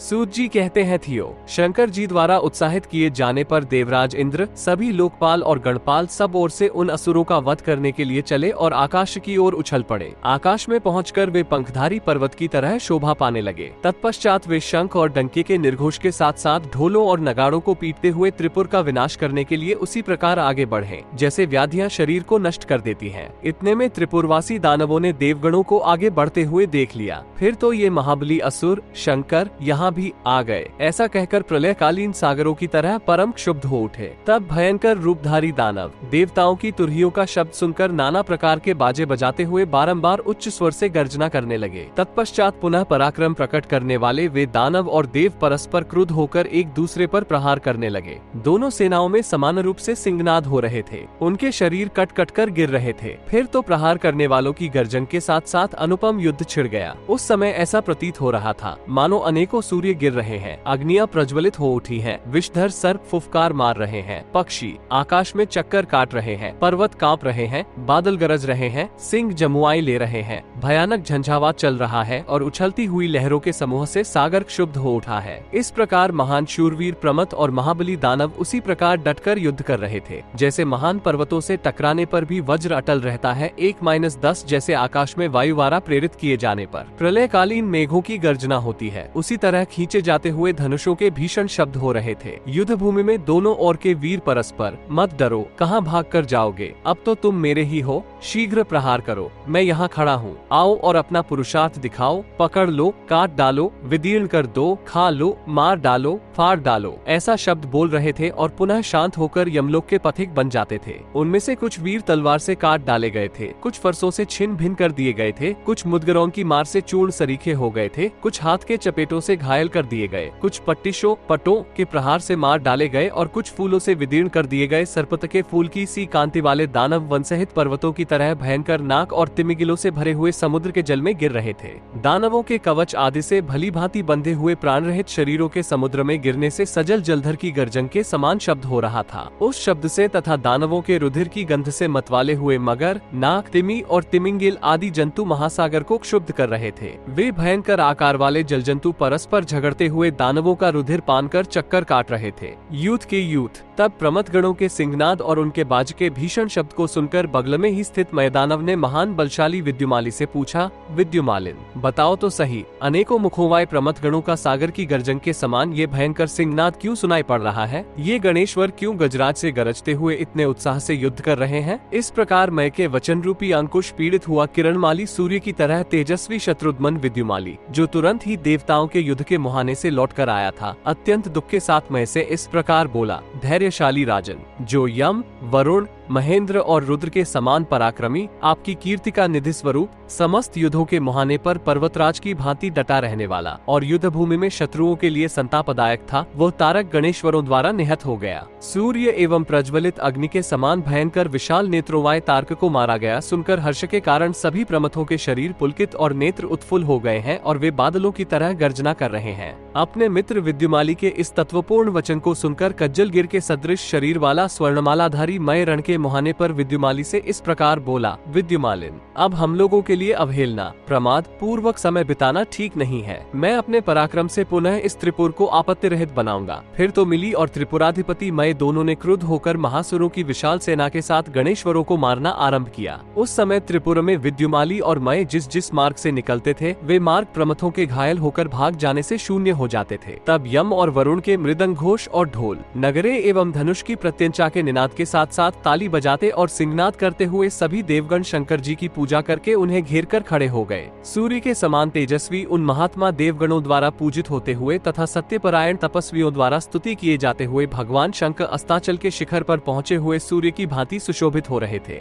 सूत जी कहते हैं थियो, शंकर जी द्वारा उत्साहित किए जाने पर देवराज इंद्र, सभी लोकपाल और गणपाल सब ओर से उन असुरों का वध करने के लिए चले और आकाश की ओर उछल पड़े। आकाश में पहुंचकर वे पंखधारी पर्वत की तरह शोभा पाने लगे। तत्पश्चात वे शंख और डंके के निर्घोष के साथ साथ ढोलों और नगाड़ों को पीटते हुए त्रिपुर का विनाश करने के लिए उसी प्रकार आगे बढ़े जैसे व्याधियां शरीर को नष्ट कर देती हैं। इतने में त्रिपुरवासी दानवों ने देवगणों को आगे बढ़ते हुए देख लिया। फिर तो ये महाबली असुर शंकर यहाँ भी आ गए, ऐसा कहकर प्रलयकालीन सागरों की तरह परम क्षुब्ध हो उठे। तब भयंकर रूपधारी दानव देवताओं की तुरहियों का शब्द सुनकर नाना प्रकार के बाजे बजाते हुए बारंबार उच्च स्वर से गर्जना करने लगे। तत्पश्चात पुनः पराक्रम प्रकट करने वाले वे दानव और देव परस्पर क्रुद्ध होकर एक दूसरे पर प्रहार करने लगे। दोनों सेनाओं में समान रूप से सिंहनाद हो रहे थे, उनके शरीर कट कट कर गिर रहे थे। फिर तो प्रहार करने वालों की गर्जन के साथ साथ अनुपम युद्ध छिड़ गया। उस समय ऐसा प्रतीत हो रहा था मानो अनेकों सूर्य गिर रहे हैं, अग्नियां प्रज्वलित हो उठी हैं, विषधर सर्प फुफकार मार रहे हैं, पक्षी आकाश में चक्कर काट रहे हैं, पर्वत कांप रहे हैं, बादल गरज रहे हैं, सिंह जमुआई ले रहे हैं, भयानक झंझावात चल रहा है और उछलती हुई लहरों के समूह से सागर क्षुब्ध हो उठा है। इस प्रकार महान शूरवीर प्रमथ और महाबली दानव उसी प्रकार डटकर युद्ध कर रहे थे जैसे महान पर्वतों से टकराने पर भी वज्र अटल रहता है 1-10 जैसे आकाश में वायुवारा प्रेरित किए जाने पर प्रलयकालीन मेघों की गर्जना होती है, उसी तरह खींचे जाते हुए धनुषों के भीषण शब्द हो रहे थे। युद्ध भूमि में दोनों ओर के वीर परस्पर, मत डरो, कहाँ भाग कर जाओगे, अब तो तुम मेरे ही हो, शीघ्र प्रहार करो, मैं यहाँ खड़ा हूँ, आओ और अपना पुरुषार्थ दिखाओ, पकड़ लो, काट डालो, विदीर्ण कर दो, खा लो, मार डालो, फाड़ डालो, ऐसा शब्द बोल रहे थे और पुनः शांत होकर यमलोक के पथिक बन जाते थे। उनमें से कुछ वीर तलवार से काट डाले गए थे, कुछ फरसों से छिन्न भिन्न कर दिए गए थे, कुछ मुदगरों की मार से चूर्ण सरीखे हो गए थे, कुछ हाथ के चपेटों से घायल कर दिए गए, कुछ पटों के प्रहार से मार डाले गए और कुछ फूलों से विदीर्ण कर दिए गए। सर्पत के फूल की सी कांति वाले दानव वन सहित पर्वतों की तरह भयंकर नाक और तिमिगिलों से भरे हुए समुद्र के जल में गिर रहे थे। दानवों के कवच आदि से भली भांति बंधे हुए प्राण रहित शरीरों के समुद्र में गिरने से सजल जलधर की गर्जन के समान शब्द हो रहा था। उस शब्द से तथा दानवों के रुधिर की गंध से मतवाले हुए मगर, नाग, तिमी और तिमिंगिल आदि जंतु महासागर को क्षुब्ध कर रहे थे। वे भयंकर आकार वाले जल जंतु परस्पर झगड़ते हुए दानवों का रुधिर पान कर चक्कर काट रहे थे। यूथ के यूथ तब प्रमथ गणों के सिंहनाद और उनके बाज के भीषण शब्द को सुनकर बगल में ही स्थित मयदानव ने महान बलशाली विद्युमाली से पूछा, विद्युमालिन बताओ तो सही, अनेकों मुखों वाले प्रमथ गणों का सागर की गर्जन के समान ये भयंकर सिंहनाद क्यों सुनाई पड़ रहा है? ये गणेश्वर क्यों गजराज से गरजते हुए इतने उत्साह से युद्ध कर रहे हैं? इस प्रकार मय के वचन रूपी अंकुश पीड़ित हुआ किरणमाली सूर्य की तरह तेजस्वी शत्रुघ्न विद्युमाली, जो तुरंत ही देवताओं के युद्ध के मुहाने से लौट कर आया था, अत्यंत दुख के साथ मय से इस प्रकार बोला, धैर्यशाली राजन, जो यम, वरुण, महेंद्र और रुद्र के समान पराक्रमी, आपकी कीर्ति का निधि स्वरूप, समस्त युद्धों के मुहाने पर पर्वतराज की भांति डटा रहने वाला और युद्ध भूमि में शत्रुओं के लिए संतापदायक था, वो तारक गणेश्वरों द्वारा निहत हो गया। सूर्य एवं प्रज्वलित अग्नि के समान भयंकर विशाल नेत्रों वाले तारक को मारा गया सुनकर हर्ष के कारण सभी प्रमथों के शरीर पुलकित और नेत्र उत्फुल्ल हो गए हैं और वे बादलों की तरह गर्जना कर रहे हैं। अपने मित्र विद्युमाली के इस तत्वपूर्ण वचन को सुनकर कज्जल गिर के सदृश शरीर वाला स्वर्णमालाधारी मय रण के मुहाने पर विद्युमाली से इस प्रकार बोला, विद्युमालिन अब हम लोगों के लिए अवहेलना, प्रमाद पूर्वक समय बिताना ठीक नहीं है। मैं अपने पराक्रम से पुनः इस त्रिपुर को आपत्ति रहित बनाऊंगा। फिर तो मिली और त्रिपुराधिपति मय दोनों ने क्रुद्ध होकर महासुरों की विशाल सेना के साथ गणेश्वरों को मारना आरंभ किया। उस समय त्रिपुर में विद्युमाली और मय जिस जिस मार्ग से निकलते थे वे मार्ग प्रमथों के घायल होकर भाग जाने से शून्य हो जाते थे। तब यम और वरुण के मृदंग घोष और ढोल, नगरे एवं धनुष की प्रत्यंचा के निनाद के साथ साथ ताली बजाते और सिंहनाद करते हुए सभी देवगण शंकर जी की पूजा करके उन्हें घेर कर खड़े हो गए। सूर्य के समान तेजस्वी उन महात्मा देवगणों द्वारा पूजित होते हुए तथा सत्यपरायण तपस्वियों द्वारा स्तुति किए जाते हुए भगवान शंकर अस्ताचल के शिखर पर पहुँचे हुए सूर्य की भांति सुशोभित हो रहे थे।